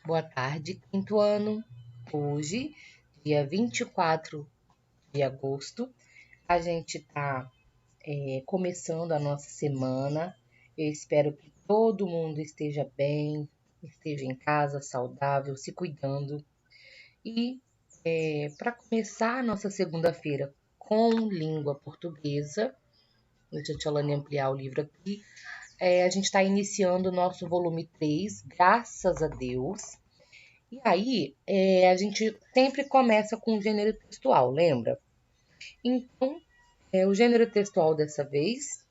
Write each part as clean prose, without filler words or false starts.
Boa tarde, quinto ano. Hoje, dia 24 de agosto, a gente está começando a nossa semana. Eu espero que todo mundo esteja bem, esteja em casa, saudável, se cuidando. E para começar a nossa segunda-feira com língua portuguesa, deixa a Tia Lani ampliar o livro aqui. A gente está iniciando o nosso volume 3, graças a Deus. E aí, a gente sempre começa com o gênero textual, lembra? Então, o gênero textual dessa vez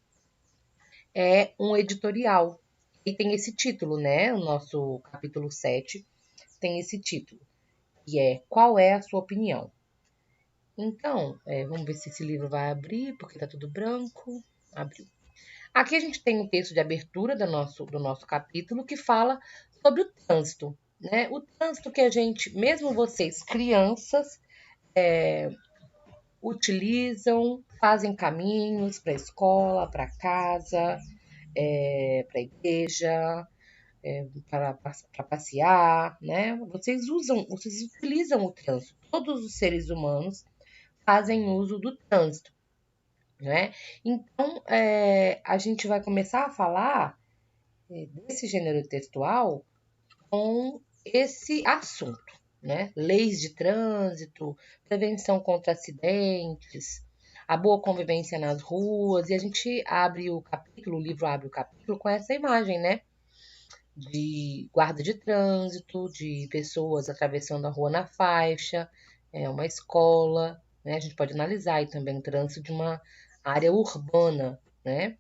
é um editorial. E tem esse título, né? O nosso capítulo 7 tem esse título, que é Qual é a sua opinião? Então, vamos ver se esse livro vai abrir, porque tá tudo branco. Abriu. Aqui a gente tem um texto de abertura do nosso capítulo que fala sobre o trânsito, né? O trânsito que a gente, mesmo vocês crianças, utilizam, fazem caminhos para a escola, para casa, para a igreja, para passear, né? Vocês utilizam o trânsito. Todos os seres humanos fazem uso do trânsito, né? Então, a gente vai começar a falar desse gênero textual com esse assunto, né? Leis de trânsito, prevenção contra acidentes, a boa convivência nas ruas, e a gente abre o capítulo, o livro abre o capítulo com essa imagem, né? De guarda de trânsito, de pessoas atravessando a rua na faixa, uma escola, né? A gente pode analisar aí também o trânsito de uma área urbana, né?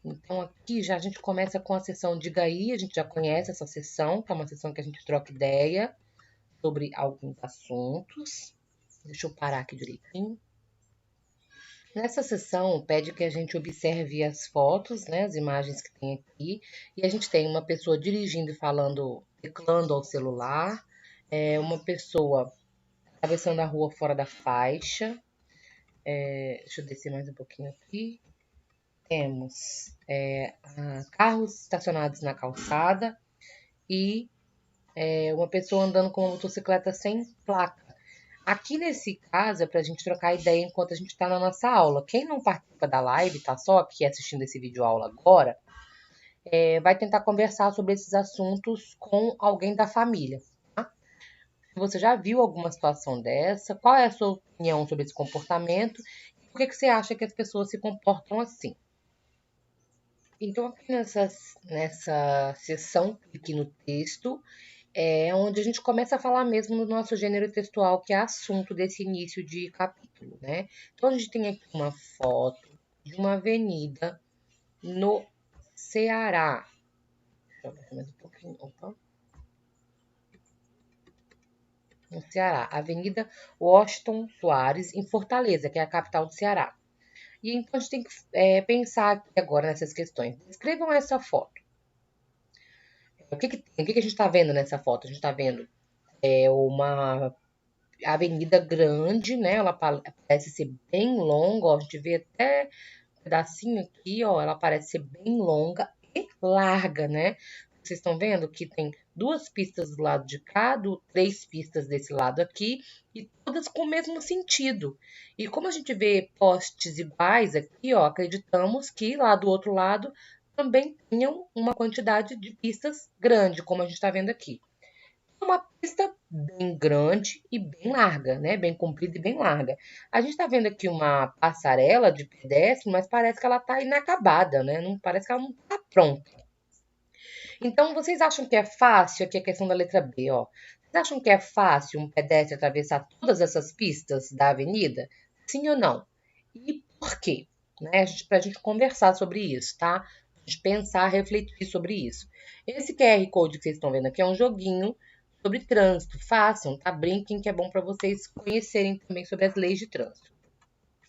Então, aqui já a gente começa com a sessão Diga aí, a gente já conhece essa sessão, que é uma sessão que a gente troca ideia sobre alguns assuntos. Deixa eu parar aqui direitinho. Nessa sessão, pede que a gente observe as fotos, né, as imagens que tem aqui, e a gente tem uma pessoa dirigindo e falando, teclando ao celular, uma pessoa atravessando a rua fora da faixa. Deixa eu descer mais um pouquinho aqui. Temos carros estacionados na calçada e uma pessoa andando com uma motocicleta sem placa. Aqui nesse caso é para a gente trocar ideia enquanto a gente está na nossa aula. Quem não participa da live, está só aqui assistindo esse vídeo aula agora, vai tentar conversar sobre esses assuntos com alguém da família. Tá? Você já viu alguma situação dessa? Qual é a sua opinião sobre esse comportamento? E por que você acha que as pessoas se comportam assim? Então, aqui nessa sessão, aqui no texto, é onde a gente começa a falar mesmo no nosso gênero textual, que é assunto desse início de capítulo, né? Então, a gente tem aqui uma foto de uma avenida no Ceará. Deixa eu ver mais um pouquinho. Opa. No Ceará. Avenida Washington Soares, em Fortaleza, que é a capital do Ceará. E então a gente tem que pensar aqui agora nessas questões. Descrevam essa foto. O que que tem? O que que a gente está vendo nessa foto? A gente está vendo uma avenida grande, né? Ela parece ser bem longa, ó, a gente vê até um pedacinho aqui, ó, ela parece ser bem longa e larga, né? Vocês estão vendo que tem duas pistas do lado de cá, três pistas desse lado aqui, e todas com o mesmo sentido. E como a gente vê postes iguais aqui, ó, acreditamos que lá do outro lado também tenham uma quantidade de pistas grande, como a gente está vendo aqui. É uma pista bem grande e bem larga, né? Bem comprida e bem larga. A gente está vendo aqui uma passarela de pedestre, mas parece que ela está inacabada, né? Não parece que ela não está pronta. Então, vocês acham que é fácil? Aqui é a questão da letra B, ó. Vocês acham que é fácil um pedestre atravessar todas essas pistas da avenida? Sim ou não? E por quê? Né? Para a gente conversar sobre isso, tá? Pra gente pensar, refletir sobre isso. Esse QR Code que vocês estão vendo aqui é um joguinho sobre trânsito. Façam, tá? Brinquem, que é bom para vocês conhecerem também sobre as leis de trânsito.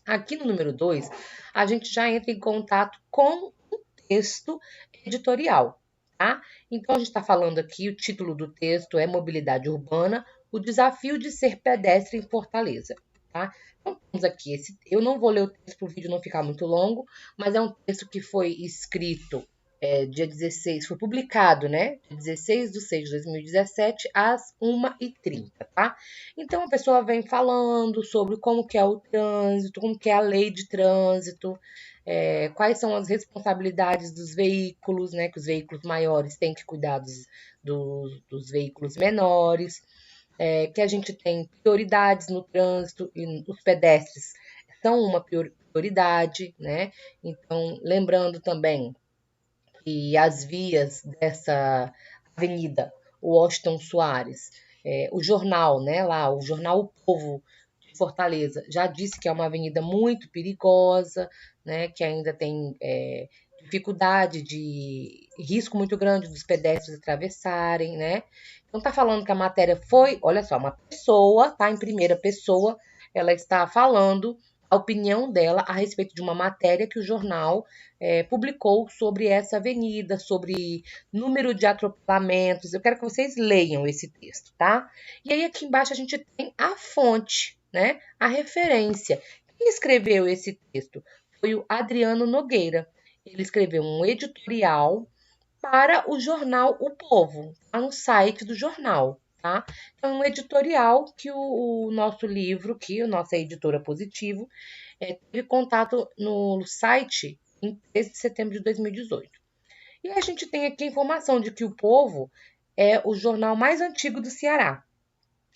Aqui no número 2, a gente já entra em contato com o texto editorial, tá? Então, a gente está falando aqui, o título do texto é Mobilidade Urbana, o desafio de ser pedestre em Fortaleza, tá? Então, temos aqui eu não vou ler o texto para o vídeo não ficar muito longo, mas é um texto que foi escrito dia 16, foi publicado, né? 16/6/2017, às 1h30, tá? Então, a pessoa vem falando sobre como que é o trânsito, como que é a lei de trânsito, quais são as responsabilidades dos veículos, né? Que os veículos maiores têm que cuidar dos veículos menores, que a gente tem prioridades no trânsito e os pedestres são uma prioridade, né? Então, lembrando também e as vias dessa avenida Washington Soares. O jornal, né, lá, o jornal O Povo de Fortaleza, já disse que é uma avenida muito perigosa, né, que ainda tem dificuldade de risco muito grande dos pedestres atravessarem, né? Então tá falando que a matéria foi, olha só, uma pessoa, tá em primeira pessoa, ela está falando a opinião dela a respeito de uma matéria que o jornal publicou sobre essa avenida, sobre número de atropelamentos. Eu quero que vocês leiam esse texto, tá? E aí aqui embaixo a gente tem a fonte, né? A referência. Quem escreveu esse texto foi o Adriano Nogueira. Ele escreveu um editorial para o jornal O Povo, tá no site do jornal, tá? Então, um editorial que o nosso livro, que a nossa editora Positivo, teve contato no site em 13 de setembro de 2018. E a gente tem aqui a informação de que o Povo é o jornal mais antigo do Ceará.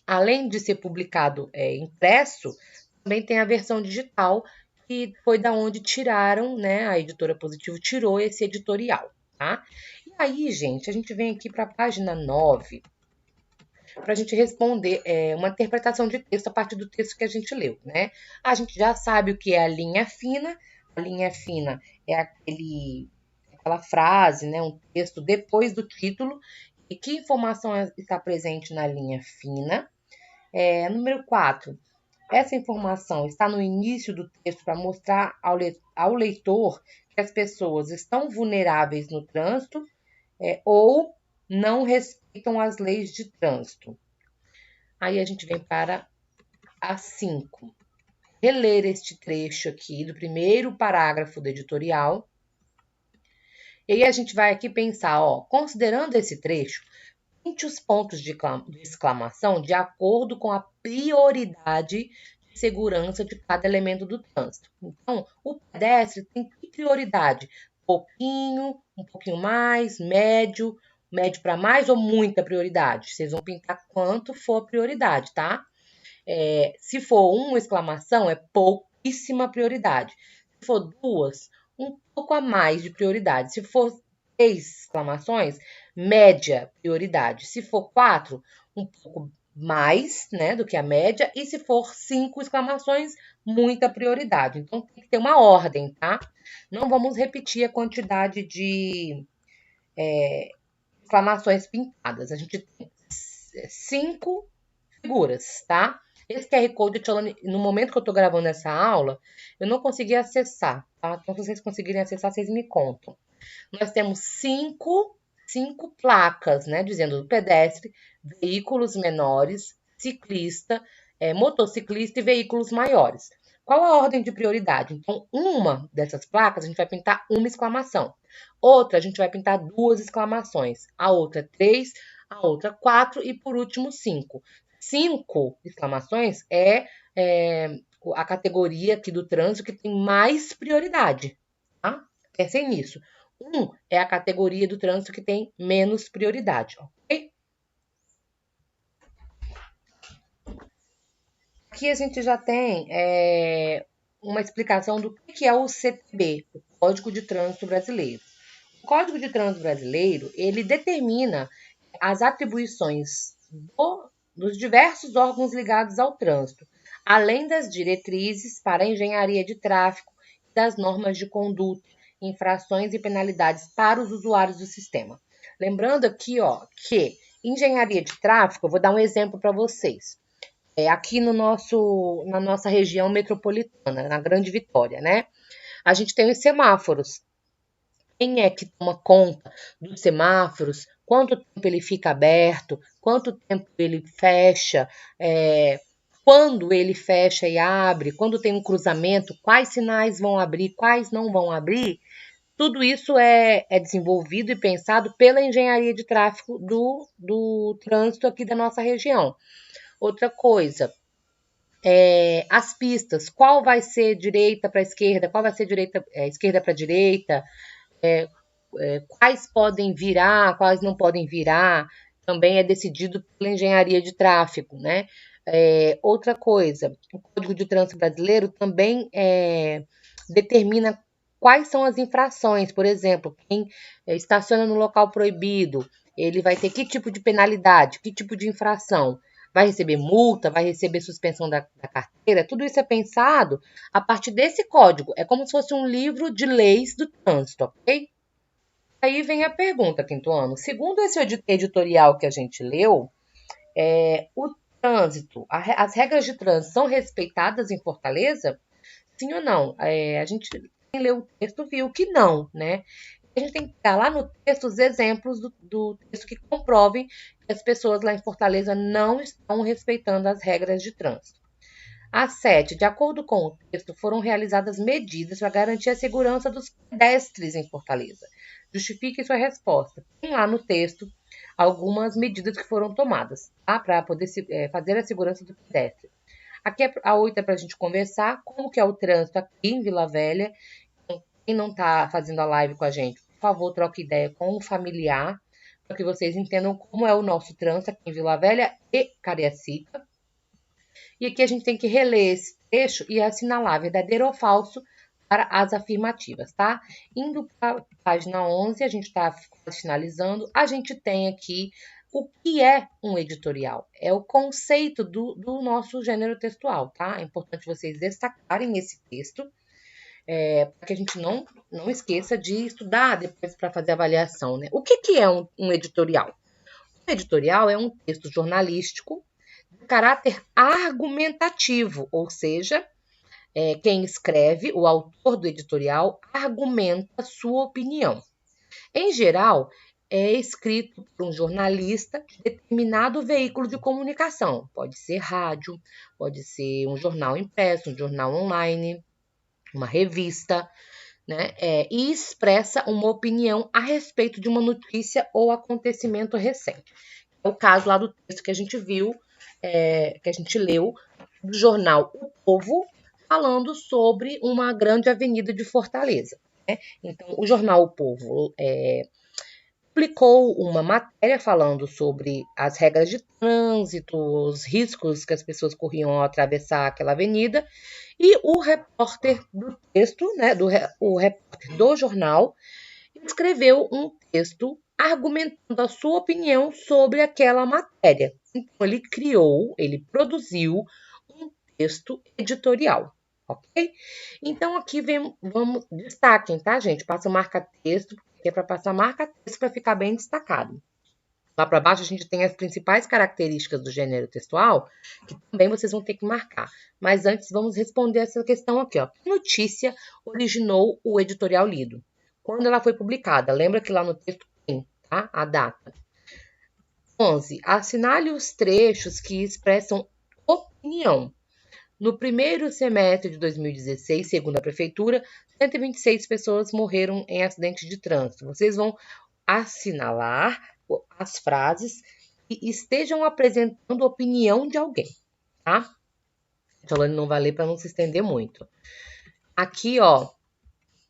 Além de ser publicado impresso, também tem a versão digital, que foi da onde tiraram, né? A editora Positivo tirou esse editorial, tá? E aí, gente, a gente vem aqui para a página 9 para a gente responder uma interpretação de texto a partir do texto que a gente leu, né? A gente já sabe o que é a linha fina. A linha fina é aquela frase, né? Um texto depois do título. E que informação está presente na linha fina? Número 4. Essa informação está no início do texto para mostrar ao leitor que as pessoas estão vulneráveis no trânsito ou não respeitam as leis de trânsito. Aí a gente vem para a 5. Reler este trecho aqui do primeiro parágrafo do editorial. E aí a gente vai aqui pensar, considerando esse trecho, pinte os pontos de exclamação de acordo com a prioridade de segurança de cada elemento do trânsito. Então, o pedestre tem que prioridade? Pouquinho, um pouquinho mais, médio para mais ou muita prioridade? Vocês vão pintar quanto for a prioridade, tá? Se for uma exclamação, é pouquíssima prioridade. Se for duas, um pouco a mais de prioridade. Se for 3 exclamações, média prioridade. Se for 4, um pouco mais, né, do que a média. E se for 5 exclamações, muita prioridade. Então, tem que ter uma ordem, tá? Não vamos repetir a quantidade de exclamações pintadas. A gente tem 5 figuras, tá? Esse QR Code, no momento que eu estou gravando essa aula, eu não consegui acessar, tá? Então, se vocês conseguirem acessar, vocês me contam. Nós temos cinco placas, né? Dizendo pedestre, veículos menores, ciclista, motociclista e veículos maiores. Qual a ordem de prioridade? Então, uma dessas placas, a gente vai pintar uma exclamação. Outra, a gente vai pintar 2 exclamações. A outra, 3, a outra, 4 e, por último, 5. 5 exclamações é a categoria aqui do trânsito que tem mais prioridade, tá? Pensem nisso. 1 é a categoria do trânsito que tem menos prioridade, ok? Aqui a gente já tem uma explicação do que é o CTB, o Código de Trânsito Brasileiro. O Código de Trânsito Brasileiro, ele determina as atribuições dos diversos órgãos ligados ao trânsito, além das diretrizes para a engenharia de tráfego e das normas de conduta, infrações e penalidades para os usuários do sistema. Lembrando aqui, que engenharia de tráfego, eu vou dar um exemplo para vocês. Aqui na nossa região metropolitana, na Grande Vitória, né? A gente tem os semáforos. Quem é que toma conta dos semáforos? Quanto tempo ele fica aberto? Quanto tempo ele fecha? Quando ele fecha e abre? Quando tem um cruzamento, quais sinais vão abrir? Quais não vão abrir? Tudo isso é desenvolvido e pensado pela engenharia de tráfego do trânsito aqui da nossa região. Outra coisa, as pistas, qual vai ser direita para esquerda, qual vai ser esquerda para direita, quais podem virar, quais não podem virar, também é decidido pela engenharia de tráfego, né? Outra coisa, o Código de Trânsito Brasileiro também determina quais são as infrações. Por exemplo, quem estaciona no local proibido, ele vai ter que tipo de penalidade, que tipo de infração. Vai receber multa, vai receber suspensão da carteira, tudo isso é pensado a partir desse código. É como se fosse um livro de leis do trânsito, ok? Aí vem a pergunta, quinto ano. Segundo esse editorial que a gente leu, o trânsito, as regras de trânsito são respeitadas em Fortaleza? Sim ou não? A gente, quem leu o texto, viu que não, né? A gente tem que dar lá no texto os exemplos do texto que comprovem que as pessoas lá em Fortaleza não estão respeitando as regras de trânsito. A 7. De acordo com o texto, foram realizadas medidas para garantir a segurança dos pedestres em Fortaleza. Justifique sua resposta. Tem lá no texto algumas medidas que foram tomadas, tá? Para poder fazer a segurança do pedestre. Aqui a 8 é para a gente conversar como que é o trânsito aqui em Vila Velha. Quem não está fazendo a live com a gente, por favor, troque ideia com o familiar, para que vocês entendam como é o nosso trânsito aqui em Vila Velha e Cariacica. E aqui a gente tem que reler esse trecho e assinalar verdadeiro ou falso para as afirmativas, tá? Indo para a página 11, a gente está finalizando, a gente tem aqui o que é um editorial. É o conceito do nosso gênero textual, tá? É importante vocês destacarem esse texto, para que a gente não esqueça de estudar depois para fazer avaliação, né? O que é um editorial? Um editorial é um texto jornalístico de caráter argumentativo, ou seja, quem escreve, o autor do editorial, argumenta sua opinião. Em geral, é escrito por um jornalista de determinado veículo de comunicação. Pode ser rádio, pode ser um jornal impresso, um jornal online, uma revista, né? E expressa uma opinião a respeito de uma notícia ou acontecimento recente. É o caso lá do texto que a gente viu, que a gente leu, do jornal O Povo, falando sobre uma grande avenida de Fortaleza, né? Então, o jornal O Povo publicou uma matéria falando sobre as regras de trânsito, os riscos que as pessoas corriam ao atravessar aquela avenida, e o repórter do texto, né, o repórter do jornal, escreveu um texto argumentando a sua opinião sobre aquela matéria. Então, ele produziu um texto editorial, ok? Então, aqui vamos, destaquem, tá, gente? Passa marca-texto, porque é para passar marca-texto para ficar bem destacado. Lá para baixo a gente tem as principais características do gênero textual, que também vocês vão ter que marcar. Mas antes vamos responder essa questão aqui, ó. Que notícia originou o editorial lido? Quando ela foi publicada? Lembra que lá no texto tem, tá? A data. 11. Assinale os trechos que expressam opinião. No primeiro semestre de 2016, segundo a prefeitura, 126 pessoas morreram em acidentes de trânsito. Vocês vão assinalar as frases que estejam apresentando a opinião de alguém, tá? Falando não vai ler para não se estender muito. Aqui, ó,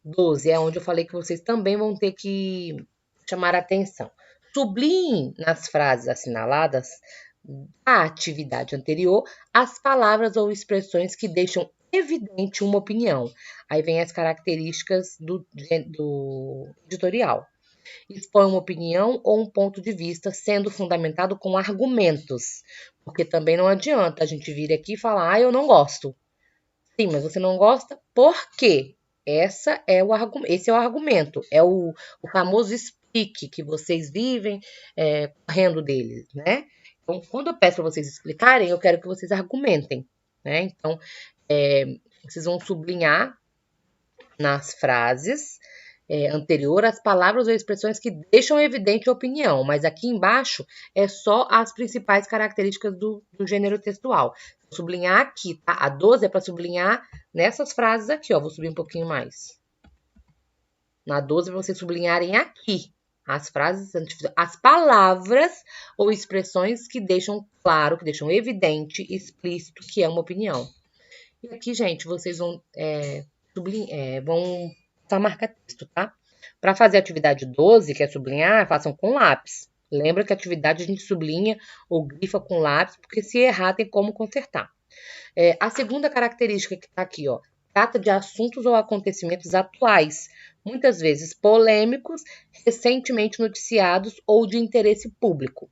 12 é onde eu falei que vocês também vão ter que chamar a atenção. Sublinhe nas frases assinaladas a atividade anterior as palavras ou expressões que deixam evidente uma opinião. Aí vem as características do editorial. Expõe uma opinião ou um ponto de vista sendo fundamentado com argumentos. Porque também não adianta a gente vir aqui e falar, eu não gosto. Sim, mas você não gosta por quê? Esse é o argumento, é o famoso speak que vocês vivem correndo deles, né? Então, quando eu peço para vocês explicarem, eu quero que vocês argumentem, né? Então, vocês vão sublinhar nas frases anterior as palavras ou expressões que deixam evidente a opinião, mas aqui embaixo é só as principais características do gênero textual. Vou sublinhar aqui, tá? A 12 é para sublinhar nessas frases aqui, ó. Vou subir um pouquinho mais. Na 12, vocês sublinharem aqui as frases, as palavras ou expressões que deixam claro, que deixam evidente, explícito que é uma opinião. E aqui, gente, vocês vão vão só marcar texto, tá? Para fazer a atividade 12, que é sublinhar, façam com lápis. Lembra que a atividade a gente sublinha ou grifa com lápis, porque se errar tem como consertar. A segunda característica que está aqui, ó, trata de assuntos ou acontecimentos atuais, muitas vezes polêmicos, recentemente noticiados ou de interesse público.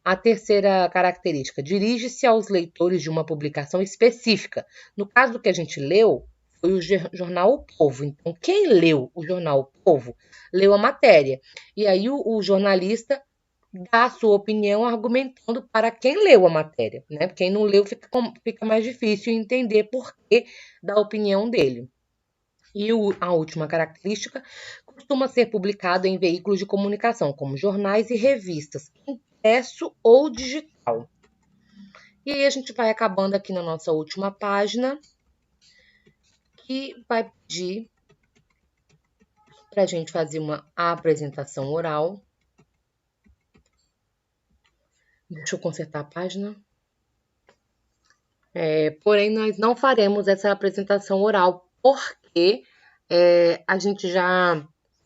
A terceira característica, dirige-se aos leitores de uma publicação específica. No caso do que a gente leu, foi o jornal O Povo. Então, quem leu o jornal O Povo, leu a matéria. E aí o jornalista dá a sua opinião argumentando para quem leu a matéria, né? Quem não leu fica mais difícil entender por que da opinião dele. E a última característica costuma ser publicado em veículos de comunicação, como jornais e revistas, impresso ou digital. E aí a gente vai acabando aqui na nossa última página, que vai pedir para a gente fazer uma apresentação oral. Deixa eu consertar a página. Porém, nós não faremos essa apresentação oral, porque a gente já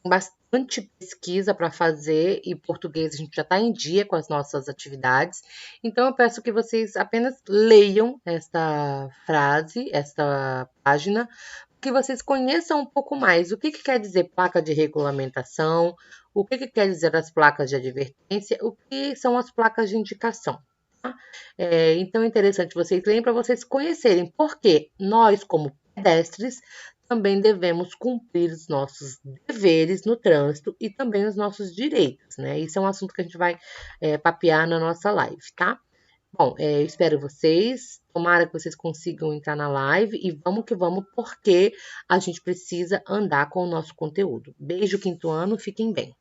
tem bastante pesquisa para fazer e português a gente já está em dia com as nossas atividades. Então, eu peço que vocês apenas leiam esta frase, esta página, que vocês conheçam um pouco mais o que quer dizer placa de regulamentação, o que quer dizer as placas de advertência, o que são as placas de indicação. Tá? Então é interessante vocês lerem para vocês conhecerem, porque nós, como pedestres, também devemos cumprir os nossos deveres no trânsito e também os nossos direitos, né? Isso é um assunto que a gente vai papear na nossa live, tá? Bom, eu espero vocês. Tomara que vocês consigam entrar na live e vamos que vamos, porque a gente precisa andar com o nosso conteúdo. Beijo, quinto ano, fiquem bem.